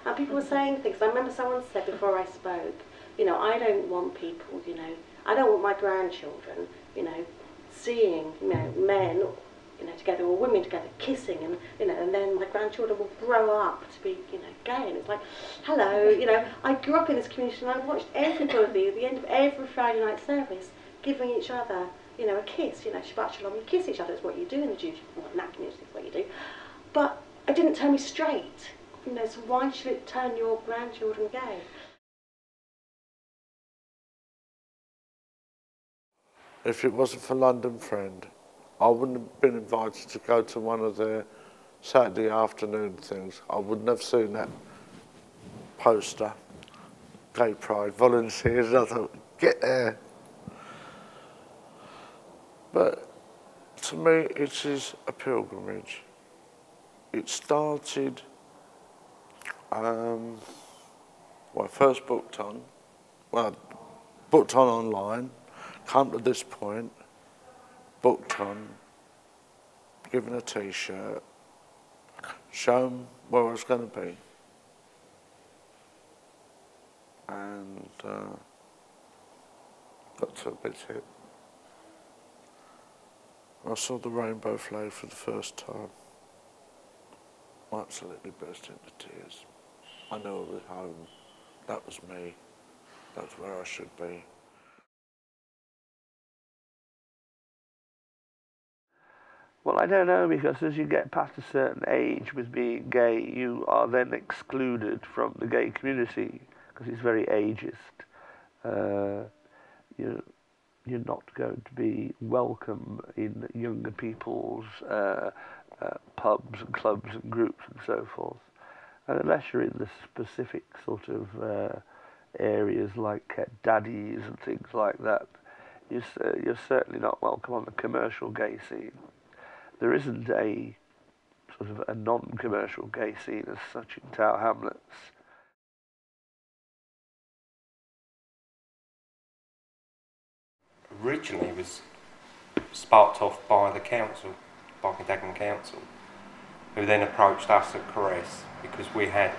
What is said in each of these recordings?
And people were saying things. I remember someone said before I spoke, you know, I don't want people, you know, I don't want my grandchildren, you know, seeing, you know, men, you know, together or women together kissing, and you know, and then my grandchildren will grow up to be, you know, gay. And it's like, hello, you know, I grew up in this community and I watched everybody at the end of every Friday night service giving each other, you know, a kiss. You know, Shabbat Shalom, you kiss each other. It's what you do in the Jewish, well, in that community, it's what you do. But it didn't turn me straight. You know, so why should it turn your grandchildren gay? If it wasn't for London Friend, I wouldn't have been invited to go to one of their Saturday afternoon things. I wouldn't have seen that poster, Gay Pride volunteers. I thought, get there. But to me, it is a pilgrimage. It started, first booked on online, come to this point, booked on, given a t-shirt, shown where I was going to be. And got to a bit hit. I saw the rainbow flag for the first time. I absolutely burst into tears. I knew I was home. That was me. That's where I should be. Well, I don't know, because as you get past a certain age with being gay, you are then excluded from the gay community, because it's very ageist. You're not going to be welcome in younger people's pubs and clubs and groups and so forth. And unless you're in the specific sort of areas like daddies and things like that, you're certainly not welcome on the commercial gay scene. There isn't a sort of a non-commercial gay scene as such in Tower Hamlets. Originally was sparked off by the council, by the Dagenham Council, who then approached us at Caress because we had,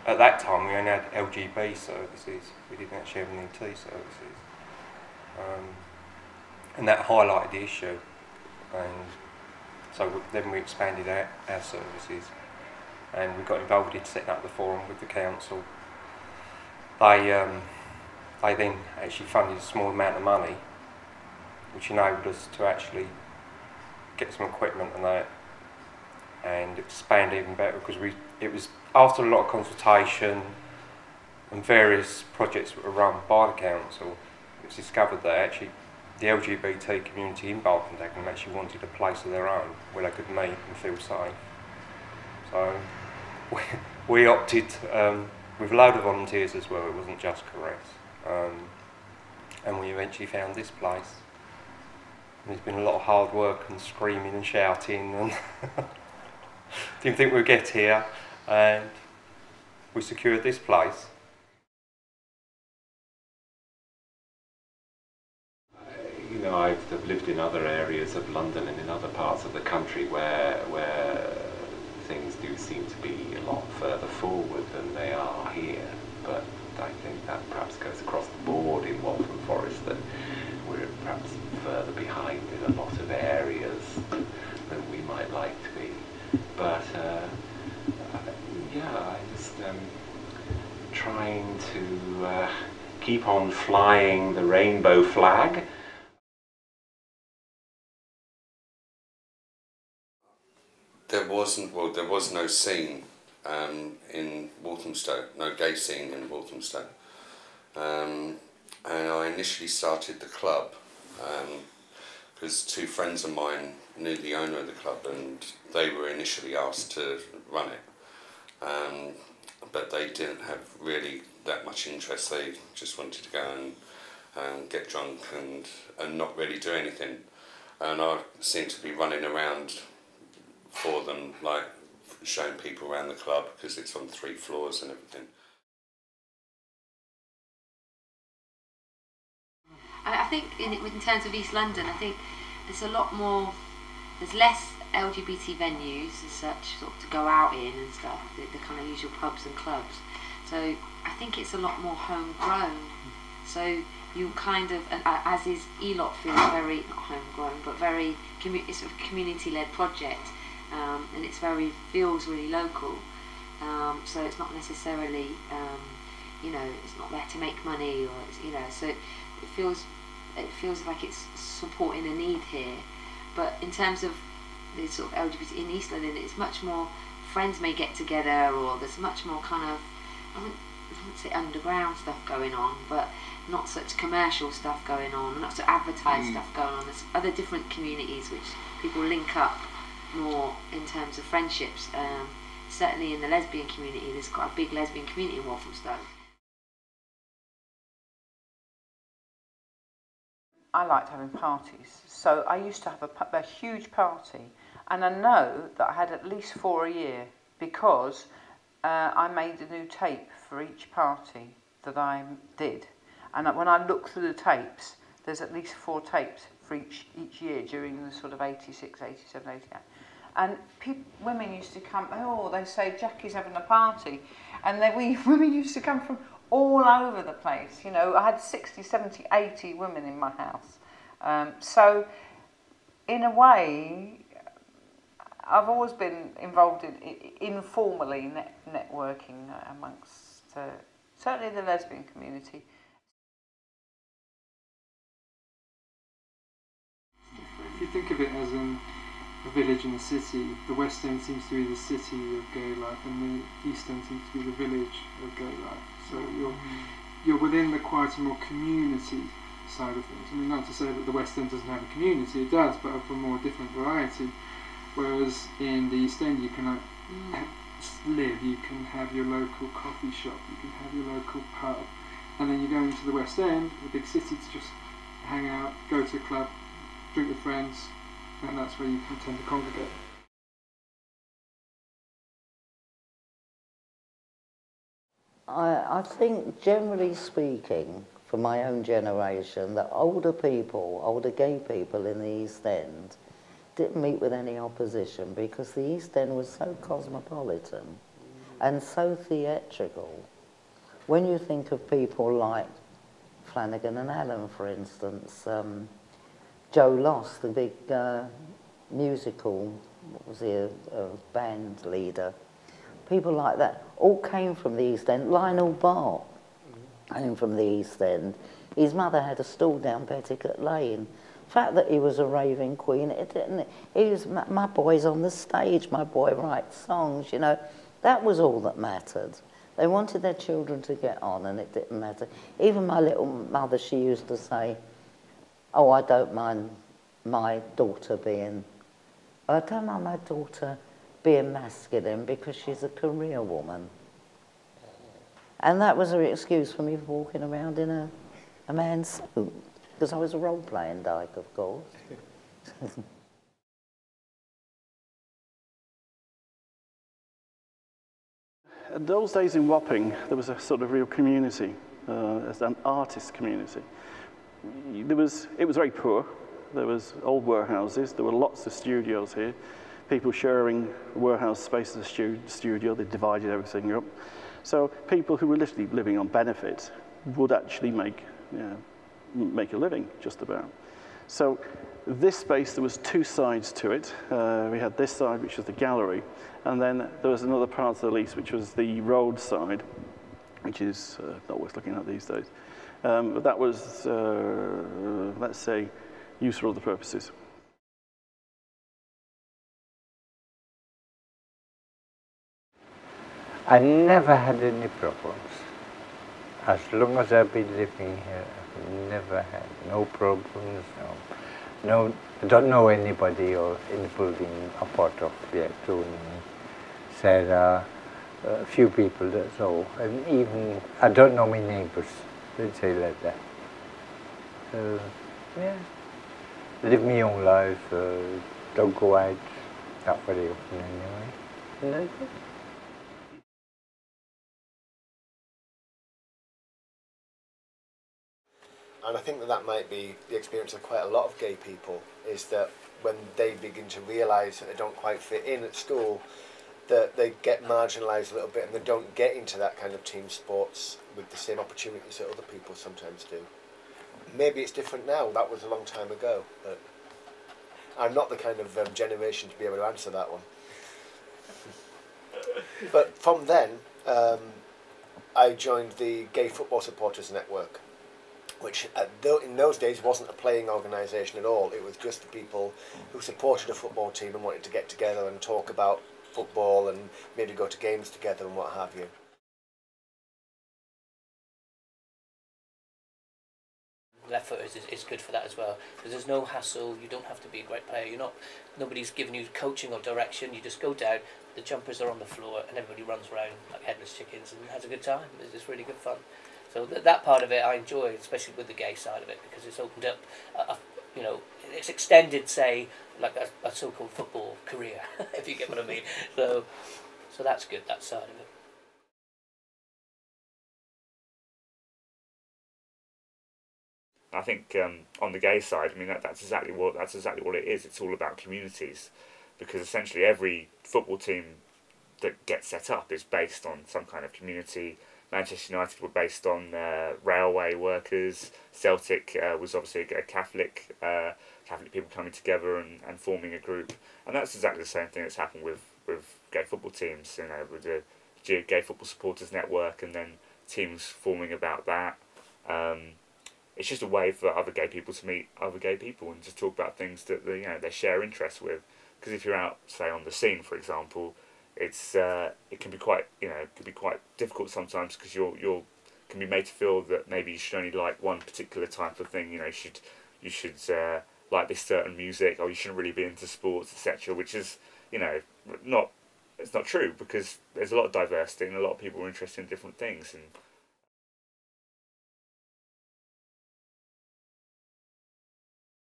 at that time we only had LGBT services, we didn't actually have NT services. And that highlighted the issue, and so then we expanded our services, and we got involved in setting up the forum with the council. They then actually funded a small amount of money, which enabled us to actually get some equipment and that, and expand even better, because it was after a lot of consultation and various projects that were run by the council, it was discovered that actually the LGBT community in Dagenham actually wanted a place of their own where they could meet and feel safe. So we opted, with a load of volunteers as well, it wasn't just Caress, and we eventually found this place. And there's been a lot of hard work and screaming and shouting, and didn't think we'd get here, and we secured this place. You know, I've lived in other areas of London and in other parts of the country where things do seem to be a lot further forward than they are here. But I think that perhaps goes across the board in Waltham Forest, that we're perhaps further behind in a lot of areas than we might like to be. But yeah, I just trying to keep on flying the rainbow flag. There was no scene in Walthamstow, no gay scene in Walthamstow. And I initially started the club because two friends of mine knew the owner of the club, and they were initially asked to run it. But they didn't have really that much interest. They just wanted to go and get drunk and not really do anything. And I seemed to be running around for them, like showing people around the club, because it's on 3 floors and everything. I think in terms of East London, I think there's a lot more, there's less LGBT venues as such, sort of to go out in and stuff, the kind of usual pubs and clubs. So I think it's a lot more homegrown. So you kind of, as is ELOT feels very, not homegrown, but very, it's a community-led project, and it's feels really local. So it's not necessarily, you know, it's not there to make money, or it's, you know, so it feels like it's supporting a need here. But in terms of the sort of LGBT in East London, it's much more friends may get together, or there's much more kind of, I wouldn't say underground stuff going on, but not such commercial stuff going on, not such advertised stuff going on. There's other different communities which people link up more in terms of friendships. Certainly in the lesbian community, there's quite a big lesbian community in Walthamstow. I liked having parties, so I used to have a huge party, and I know that I had at least 4 a year because I made a new tape for each party that I did, and when I look through the tapes, there's at least 4 tapes for each year during the sort of 86, 87, 88. And women used to come, oh, they say Jacky's having a party, and women used to come from all over the place. You know, I had 60, 70, 80 women in my house. So, in a way, I've always been involved in informally networking amongst certainly the lesbian community. If you think of it as a village and a city, the West End seems to be the city of gay life, and the East End seems to be the village of gay life. So you're within the quite a more community side of things. I mean, not to say that the West End doesn't have a community, it does, but of a more different variety. Whereas in the East End, you can live, you can have your local coffee shop, you can have your local pub, and then you go into the West End, the big city, to just hang out, go to a club, drink with friends, and that's where you can tend to congregate. I think, generally speaking, for my own generation, that older gay people in the East End didn't meet with any opposition because the East End was so cosmopolitan and so theatrical. When you think of people like Flanagan and Allen, for instance, Joe Loss, the big musical, what was he, a band leader, people like that, all came from the East End. Lionel Bart came from the East End. His mother had a stall down Petticoat Lane. The fact that he was a raving queen, it didn't. He was, my boy's on the stage, my boy writes songs, you know. That was all that mattered. They wanted their children to get on, and it didn't matter. Even my little mother, she used to say, oh, I don't mind my daughter being masculine because she's a career woman. And that was her excuse for me walking around in a man's suit, because I was a role-playing dyke, of course. In those days in Wapping, there was a sort of real community, as an artist community. It was very poor. There was old warehouses. There were lots of studios here. People sharing warehouse space as a studio. They divided everything up. So people who were literally living on benefits would actually make a living, just about. So this space, there was 2 sides to it. We had this side, which was the gallery, and then there was another part of the lease, which was the road side, which is not worth looking at these days. But that was, let's say, used for other purposes. I never had any problems. As long as I've been living here, I've never had no problems. No, I don't know anybody or in the building a part of the only Sarah, a few people, that's all. And even, I don't know my neighbours, let's say like that. So, yeah, live my own life, don't go out that very often anyway. And that's it. And I think that might be the experience of quite a lot of gay people, is that when they begin to realise that they don't quite fit in at school, that they get marginalised a little bit and they don't get into that kind of team sports with the same opportunities that other people sometimes do. Maybe it's different now, that was a long time ago, but I'm not the kind of generation to be able to answer that one. But from then, I joined the Gay Football Supporters Network, which in those days wasn't a playing organisation at all. It was just the people who supported a football team and wanted to get together and talk about football and maybe go to games together and what have you. Left footers is good for that as well, because there's no hassle. You don't have to be a great player. Nobody's giving you coaching or direction. You just go down, the jumpers are on the floor, and everybody runs around like headless chickens and has a good time. It's really good fun. So that part of it I enjoy, especially with the gay side of it, because it's opened up it's extended, say, like a so-called football career, if you get what I mean. So that's good, that side of it. I think on the gay side, I mean that's exactly what it is. It's all about communities, because essentially every football team that gets set up is based on some kind of community. Manchester United were based on railway workers. Celtic was obviously a Catholic people coming together and forming a group, and that's exactly the same thing that's happened with gay football teams. With the Gay Football Supporters Network, and then teams forming about that. It's just a way for other gay people to meet other gay people and just talk about things that they share interests with. Because if you're out, say, on the scene, for example, it can be quite difficult sometimes, because you can be made to feel that maybe you should only like one particular type of thing. You should like this certain music, or you shouldn't really be into sports, etc. Which is not true, because there's a lot of diversity and a lot of people are interested in different things. And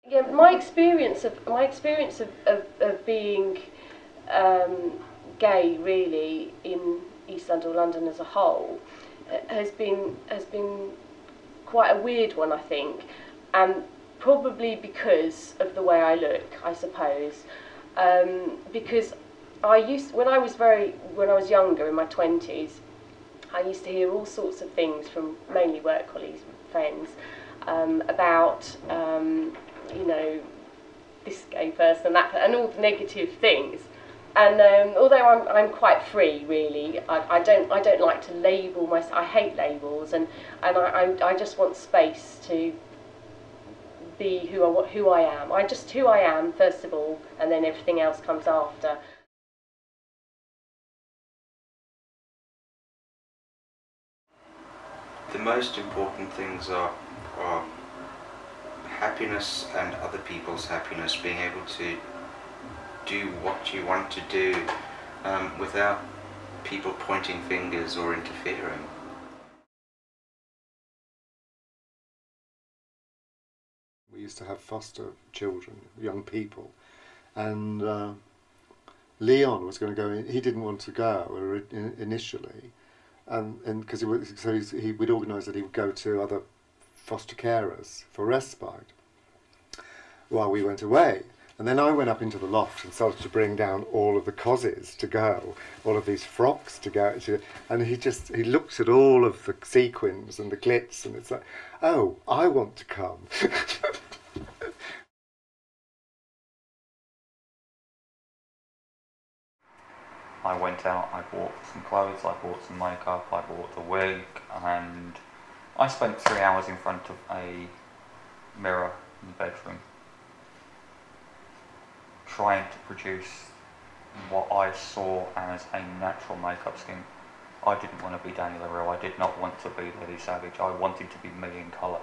yeah, my experience of being gay, really, in East London or London as a whole, has been quite a weird one, I think, and probably because of the way I look, I suppose. Because when I was younger, in my 20s, I used to hear all sorts of things from mainly work colleagues, friends, about this gay person and that, and all the negative things. And although I'm quite free, really, I don't like to label myself. I hate labels, and I just want space to be who I am. I'm just who I am first of all, and then everything else comes after. The most important things are happiness and other people's happiness, being able to do what you want to do without people pointing fingers or interfering. We used to have foster children, young people, and Leon was going to go in. He didn't want to go initially, and because he would organise that he would go to other foster carers for respite while we went away. And then I went up into the loft and started to bring down all of the causes to go, all of these frocks to go to, and he looked at all of the sequins and the glitz, and it's like, oh, I want to come. I went out, I bought some clothes, I bought some makeup, I bought the wig, and I spent 3 hours in front of a mirror in the bedroom, trying to produce what I saw as a natural makeup scheme. I didn't want to be Daniel Ariel, I did not want to be Lily Savage, I wanted to be me in colour.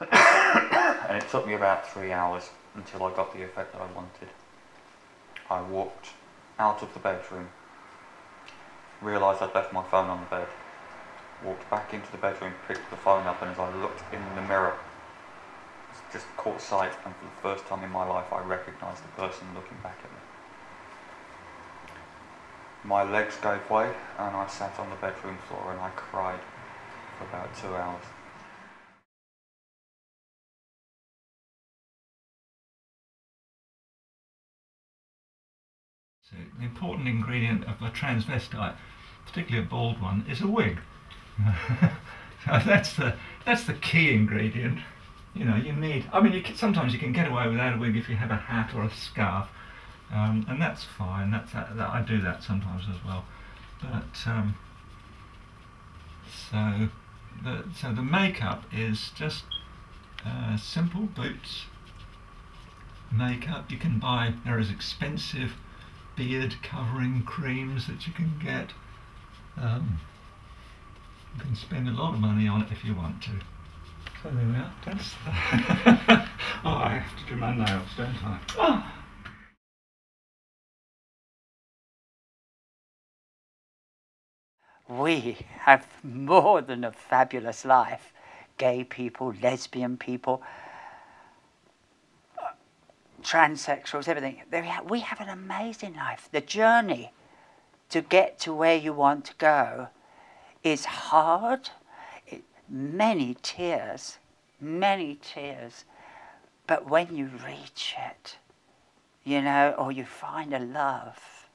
And it took me about 3 hours until I got the effect that I wanted. I walked out of the bedroom, realised I'd left my phone on the bed, walked back into the bedroom, picked the phone up, and as I looked in the mirror, just caught sight, and for the first time in my life I recognised the person looking back at me. My legs gave way and I sat on the bedroom floor and I cried for about 2 hours. So the important ingredient of a transvestite, particularly a bald one, is a wig. So that's the key ingredient. You know, you need. I mean, sometimes you can get away without a wig if you have a hat or a scarf, and that's fine. I do that sometimes as well. But so the makeup is just simple boots. Makeup you can buy. There is expensive beard covering creams that you can get. You can spend a lot of money on it if you want to. So there we are. That's oh, I have to do my nails, don't I? Oh. We have more than a fabulous life. Gay people, lesbian people, transsexuals, everything. We have an amazing life. The journey to get to where you want to go is hard. Many tears. But when you reach it, you know, or you find a love,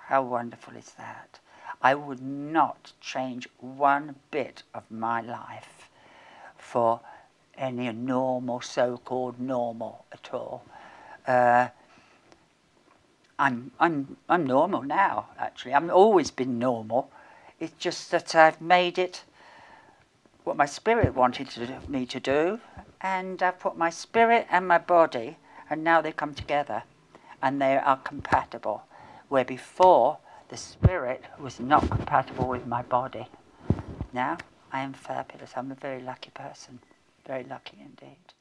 how wonderful is that? I would not change one bit of my life for any normal, so-called normal at all. I'm normal now, actually. I've always been normal. It's just that I've made it what my spirit wanted me to do, and I've put my spirit and my body, and now they come together, and they are compatible. Where before, the spirit was not compatible with my body. Now, I am fabulous. I'm a very lucky person. Very lucky indeed.